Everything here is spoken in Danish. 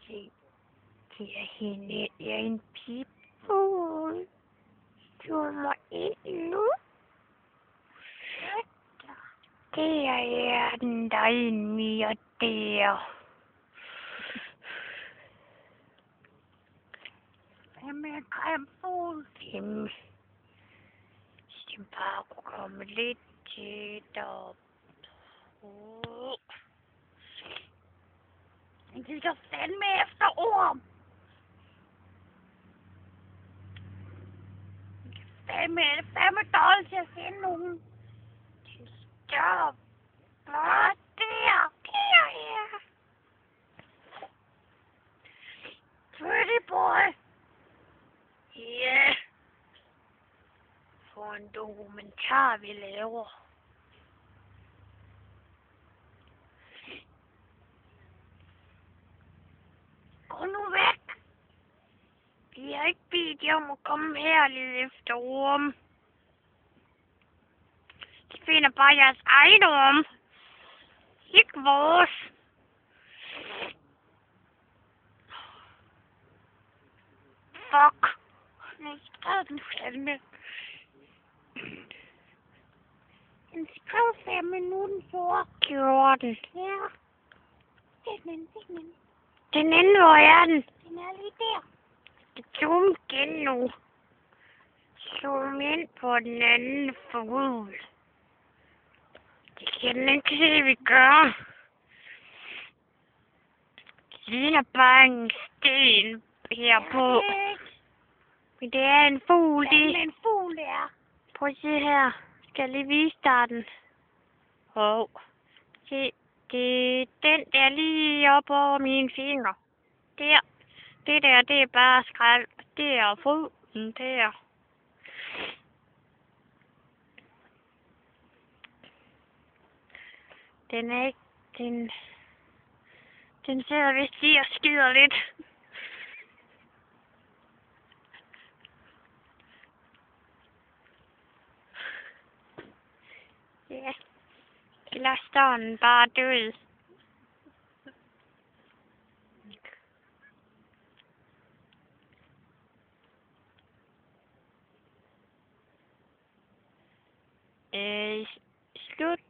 se. Det er hende. Det er en pipfugl. Du må ind nu. Der er den, der er en mere der. Hvad med en grimfugl? Hvis den bare kunne komme lidt tættere. Den kigger fandme efter orm. Fandme dårligt til at finde nogen. Den står bare der. Der. Pretty boy. Ja. For en dokumentar vi laver. Gå nu væk. Vi har ikke bedt jer om at komme her lidt efter orm. De finder bare jeres egen orm. Ikke vores. Fuck. Nu skrev den fandme. Den skrev fandme nu, den gjorde den. Ja. Den. Den anden, hvor er den? Den er lige der. Zoom igen nu. Zoom ind på den anden fugl. Det kan den ikke se, vi gør. Det ligner bare en sten herpå. Men det er en fugl, det. Det er en fugl, det er. Prøv at se her. Skal jeg lige vise dig den? Se, det er den der lige oppe over mine fingre. Der. Det der, det er bare skrald. Det er fuglen der. Den er ikke... Den sidder vist lige og skider lidt. Ja. Ellers står den bare død. Slut.